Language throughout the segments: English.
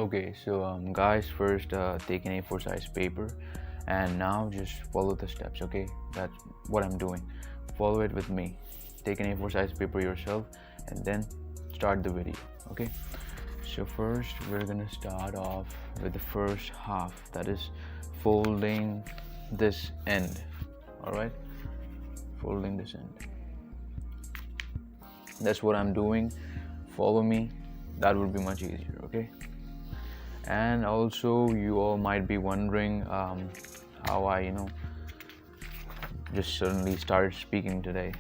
Okay, so guys, first take an A4 size paper and now just follow the steps. Okay, that's what I'm doing. Follow it with me. Take an A4 size paper yourself and then start the video. Okay, so first we're gonna start off with the first half, that is folding this end. All right, folding this end. That's what I'm doing. Follow me, that would be much easier. Okay, and also you all might be wondering how I just suddenly started speaking today.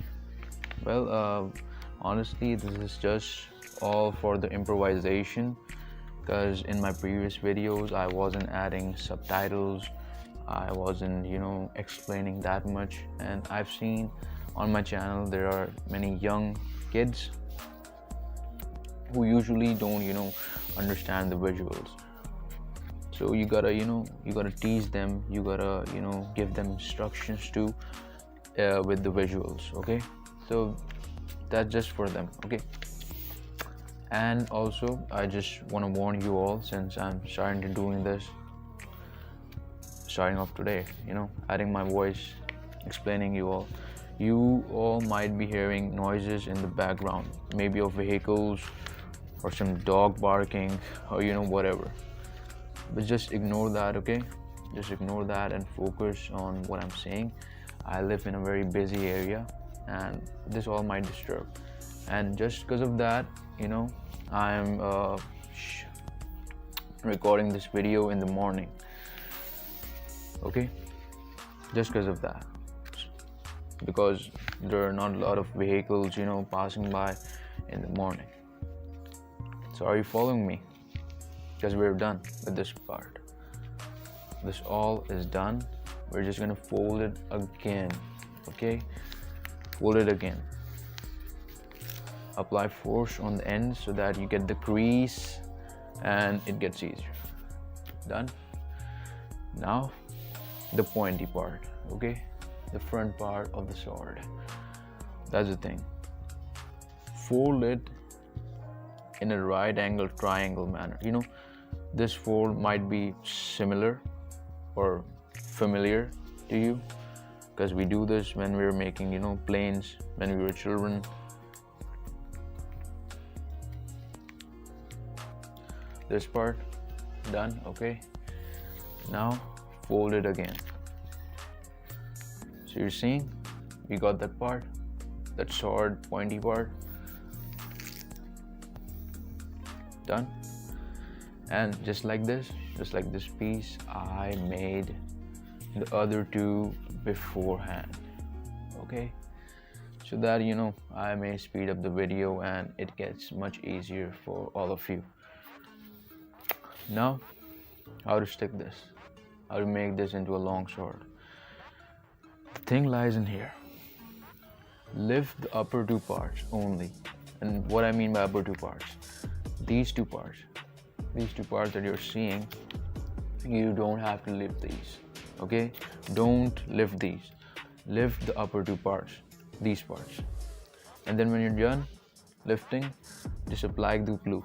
Well, honestly, this is just all for the improvisation, because in my previous videos I wasn't adding subtitles, I wasn't explaining that much, and I've seen on my channel there are many young kids who usually don't understand the visuals. So you gotta tease them, you gotta give them instructions too with the visuals. Okay, so that's just for them. Okay, and also I just want to warn you all, since I'm starting to doing this starting off today, adding my voice, explaining you all might be hearing noises in the background, maybe of vehicles or some dog barking or whatever, but just ignore that. Okay, just ignore that and focus on what I'm saying. I live in a very busy area and this all might disturb, and just because of that I'm recording this video in the morning. Okay, just because of that, because there are not a lot of vehicles passing by in the morning. So are you following me? Because we're done with this part. This all is done. We're just gonna fold it again. Okay, fold it again. Apply force on the end so that you get the crease and it gets easier. Done. Now the pointy part. Okay, the front part of the sword. That's the thing. Fold it in a right angle triangle manner. This fold might be similar or familiar to you, because we do this when we were making planes when we were children. This part done. Okay, now fold it again. So you're seeing we got that part, that sword pointy part done. And just like this piece, I made the other two beforehand. Okay, so that I may speed up the video and it gets much easier for all of you. Now, how to stick this, how to make this into a long sword. The thing lies in here. Lift the upper two parts only. And what I mean by upper two parts, these two parts that you're seeing, you don't have to lift these. Okay, don't lift these. Lift the upper two parts, these parts, and then when you're done lifting, just apply the glue.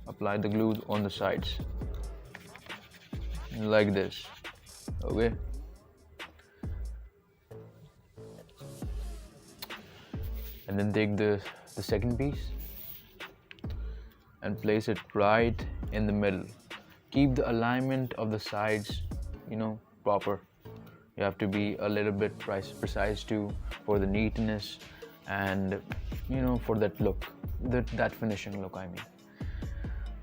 Apply the glue on the sides like this. Okay, and then take the second piece and place it right in the middle. Keep the alignment of the sides proper. You have to be a little bit precise too, for the neatness and for that look, that finishing look, I mean.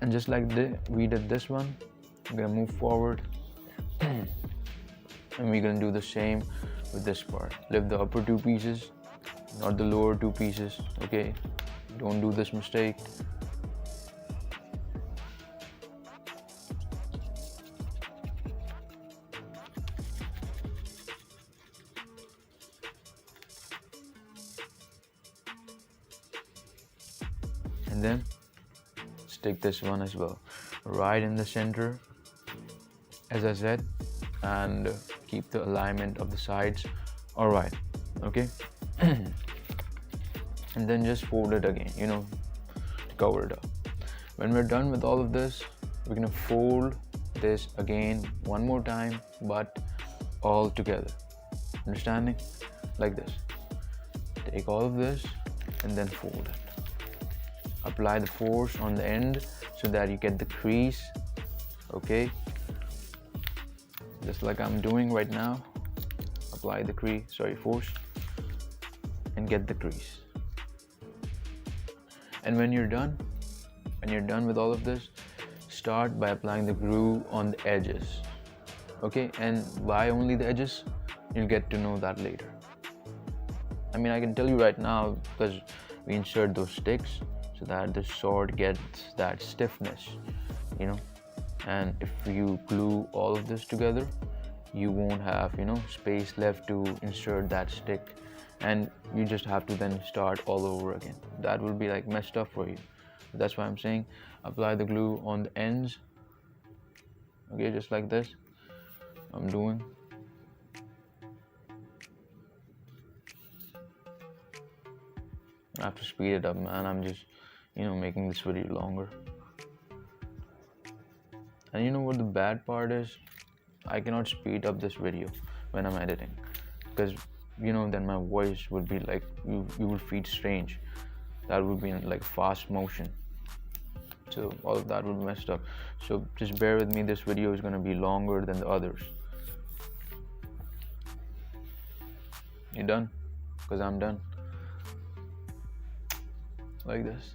And just like we did this one, we're gonna move forward and we're gonna do the same with this part. Lift the upper two pieces, not the lower two pieces. Okay, don't do this mistake. And then stick this one as well right in the center, as I said, and keep the alignment of the sides. All right, okay. And then just fold it again to cover it up. When we're done with all of this, we're gonna fold this again one more time, but all together. Understanding? Like this. Take all of this and then fold it. Apply the force on the end so that you get the crease. Okay, just like I'm doing right now. Apply the force, and get the crease. And when you're done with all of this, start by applying the glue on the edges. Okay, and why only the edges? You'll get to know that later. I mean, I can tell you right now because we insert those sticks so that the sword gets that stiffness, you know. And if you glue all of this together, you won't have, space left to insert that stick, and you just have to then start all over again. That will be like messed up for you. That's why I'm saying apply the glue on the ends. Okay, just like this I'm doing. I have to speed it up, man. I'm just making this video longer. And you know what the bad part is? I cannot speed up this video when I'm editing, because then my voice would be like, you would feel strange. That would be in like fast motion, so all of that would be messed up. So just bear with me, this video is going to be longer than the others. You done? Because I'm done. Like this.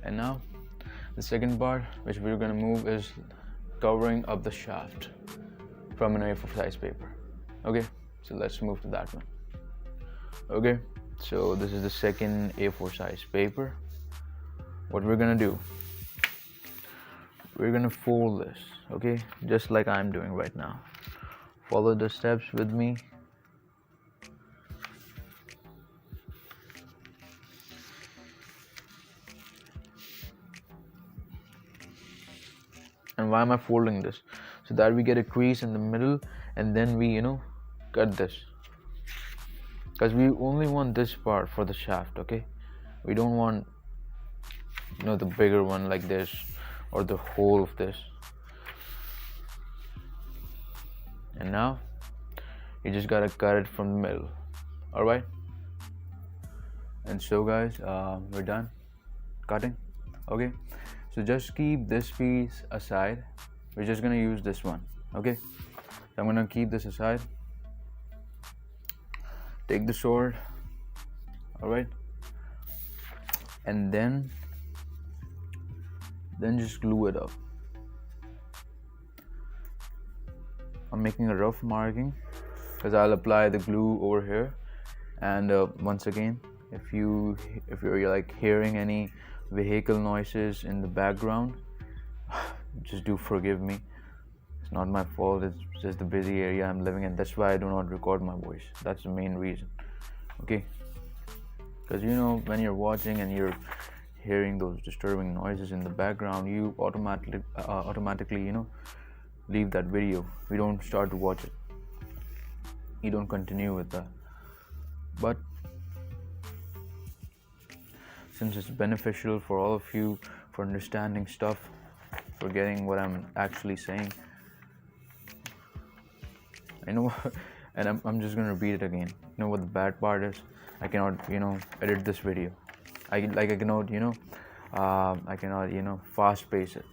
And now the second part which we're going to move is covering up the shaft from an A4 size paper. Okay, so let's move to that one. Okay, so this is the second A4 size paper. What we're gonna do, we're gonna fold this, okay, just like I'm doing right now. Follow the steps with me. And why am I folding this? So that we get a crease in the middle, and then we cut this, because we only want this part for the shaft. Okay, we don't want the bigger one like this, or the whole of this. And now you just gotta cut it from the middle. All right, and so guys, we're done cutting. Okay, so just keep this piece aside. We're just gonna use this one. Okay, so I'm gonna keep this aside. Take the sword. All right, and then just glue it up. I'm making a rough marking because I'll apply the glue over here. And once again, if you're like hearing any vehicle noises in the background, just do forgive me. It's not my fault, it's just the busy area I'm living in. That's why I do not record my voice. That's the main reason. Okay, because when you're watching and you're hearing those disturbing noises in the background, you automatically leave that video. You don't start to watch it, you don't continue with that. But since it's beneficial for all of you, for understanding stuff, for getting what I'm actually saying, I know. And I'm just gonna repeat it again. You know what the bad part is? I cannot edit this video. I cannot fast pace it,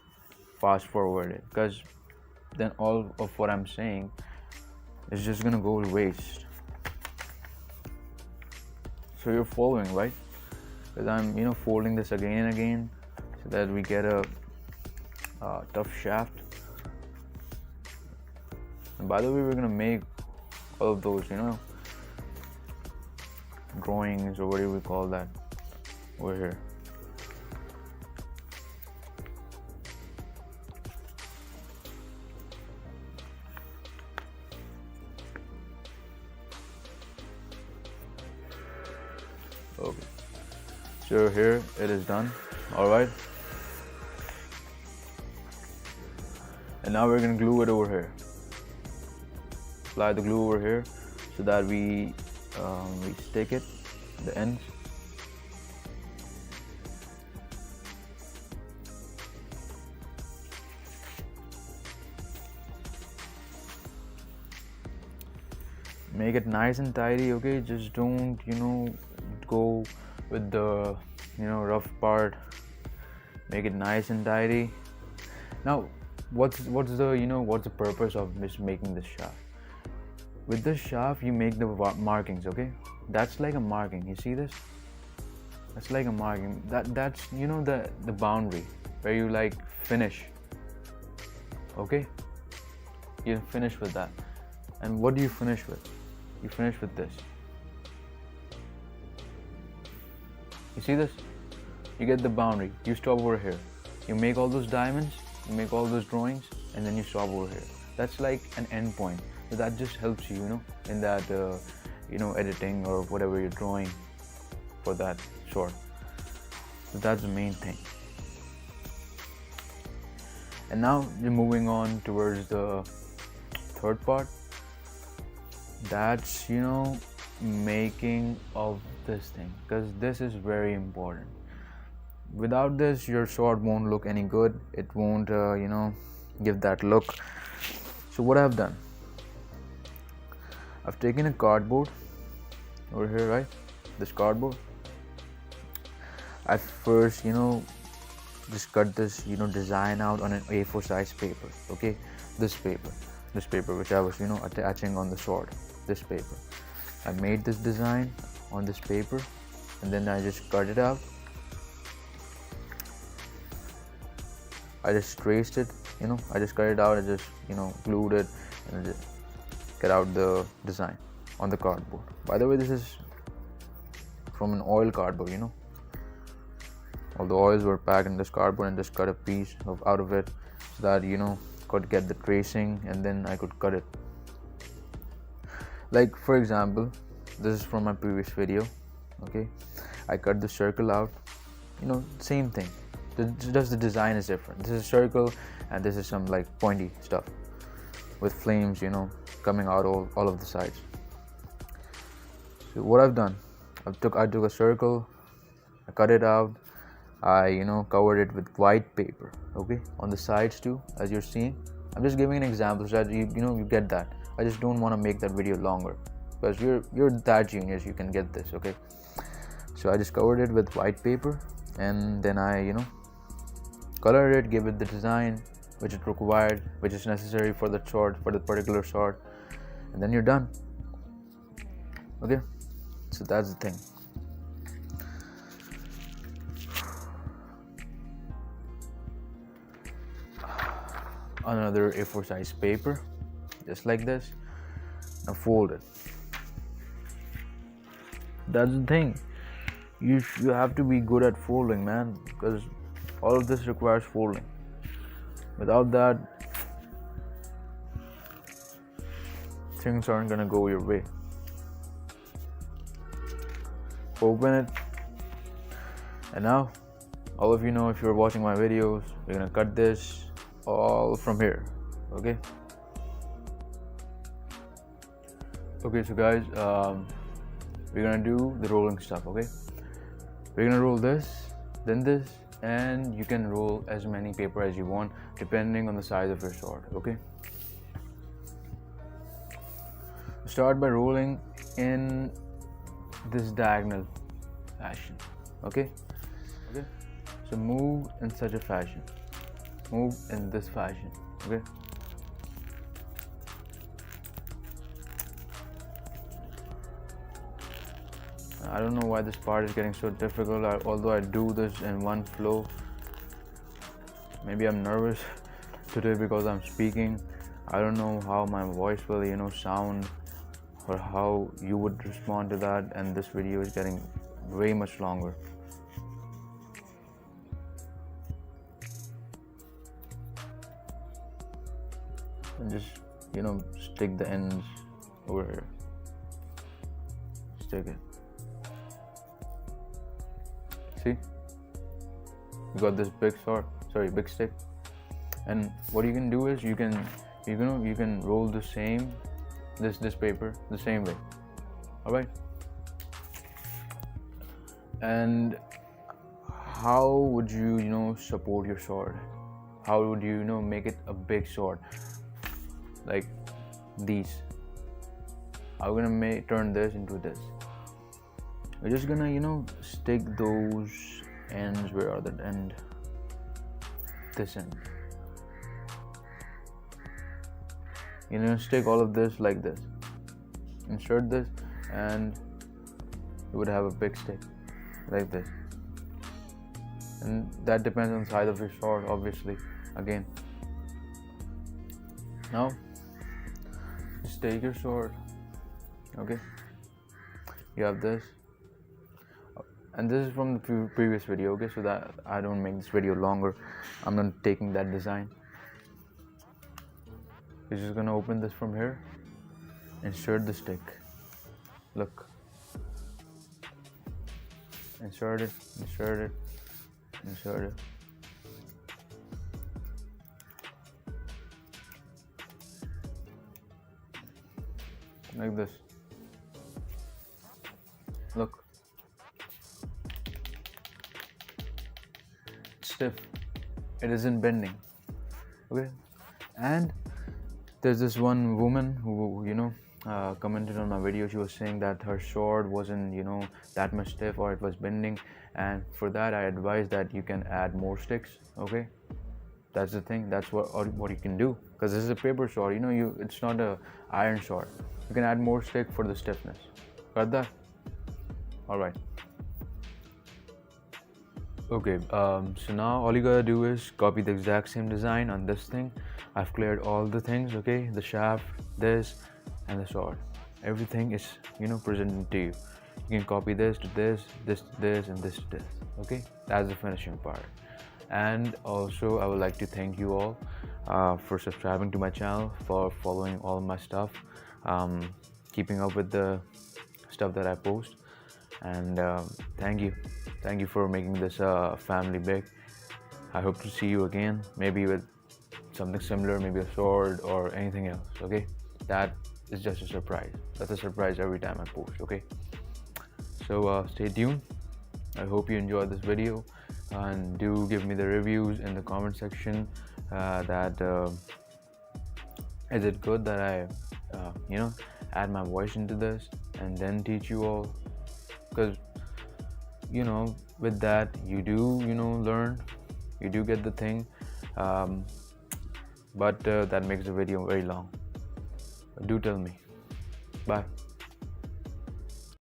fast forward it, because then all of what I'm saying is just gonna go to waste. So you're following, right? Because I'm folding this again and again so that we get a tough shaft. And by the way, we're gonna make all of those drawings, or what do we call that, over here. Okay, so here it is done. All right, and now we're gonna glue it over here. Apply the glue over here so that we stick it, the ends. make it nice and tidy, okay? Just don't, go with the, rough part. Make it nice and tidy. Now, what's the purpose of making this shaft? With this shaft, you make the markings, okay? That's like a marking. You see this? That's like a marking. That's the boundary where you like finish. Okay? You finish with that. And what do you finish with? You finish with this. You see this? You get the boundary. You stop over here. You make all those diamonds, you make all those drawings, and then you stop over here. That's like an end point. So that just helps you, in that, editing or whatever you're drawing for that sword. So that's the main thing. And now you're moving on towards the third part. That's, making of this thing, because this is very important. Without this, your sword won't look any good. It won't, give that look. So what I've done, I've taken a cardboard over here, right? This cardboard. I first, just cut this, design out on an A4 size paper. Okay, this paper which I was, attaching on the sword. This paper. I made this design on this paper, and then I just cut it out. I just traced it, I just cut it out, I just, glued it, and just get out the design on the cardboard. By the way, this is from an oil cardboard, All the oils were packed in this cardboard, and just cut a piece out of it so that, could get the tracing, and then I could cut it. Like, for example, this is from my previous video, okay? I cut the circle out, same thing. Just the design is different. This is a circle, and this is some like pointy stuff with flames, coming out all of the sides. So what I've done, I took a circle, I cut it out, I covered it with white paper, okay, on the sides too, as you're seeing. I'm just giving an example so that you get that. I just don't want to make that video longer, because you're that genius, you can get this, okay? So I just covered it with white paper, and then I colored it, give it the design which it required, which is necessary for the sword, for the particular sword, and then you're done. Okay, so that's the thing. Another A4 size paper, just like this. Now fold it. That's the thing. You have to be good at folding, man, because all of this requires folding. Without that, things aren't gonna go your way. Open it, and now all of you know, if you're watching my videos, we're gonna cut this all from here. Okay, so guys, we're gonna do the rolling stuff. Okay, we're gonna roll this, then this, and you can roll as many paper as you want depending on the size of your sword. Okay, start by rolling in this diagonal fashion. Okay, so move in such a fashion, move in this fashion. Okay, I don't know why this part is getting so difficult, although I do this in one flow. Maybe I'm nervous today because I'm speaking. I don't know how my voice will sound, or how you would respond to that, and this video is getting way much longer. And just stick the ends over here. Stick it. See, you got this big stick, and what you can do is you can roll the same this paper the same way. All right. And how would you support your sword? How would you make it a big sword like these? I'm gonna turn this into this. We're just gonna stick those ends. Where are the end? This end. Stick all of this like this. Insert this, and you would have a big stick like this. And that depends on the size of your sword, obviously. Again, now just take your sword. Okay, you have this, and this is from the previous video. Okay, so that I don't make this video longer, I'm not taking that design. You're just gonna open this from here, insert the stick. Look, insert it, insert it, insert it. Like this. Look, stiff. It isn't bending. Okay, and there's this one woman who commented on my video. She was saying that her sword wasn't that much stiff, or it was bending, and for that I advise that you can add more sticks. Okay, that's the thing. That's what you can do, because this is a paper sword. It's not a iron sword. You can add more stick for the stiffness. Got that? All right. Okay, so now all you gotta do is copy the exact same design on this thing. I've cleared all the things, okay? The shaft, this, and the sword. Everything is, presented to you. You can copy this to this, this to this, and this to this, okay? That's the finishing part. And also, I would like to thank you all for subscribing to my channel, for following all my stuff, keeping up with the stuff that I post. And thank you for making this family big. I hope to see you again, maybe with something similar, maybe a sword or anything else. Okay, that is just a surprise. That's a surprise every time I post. Okay, so stay tuned. I hope you enjoyed this video, and do give me the reviews in the comment section. Is it good that I add my voice into this and then teach you all? Because with that you do learn, you do get the thing, but that makes the video very long. Do tell me. Bye.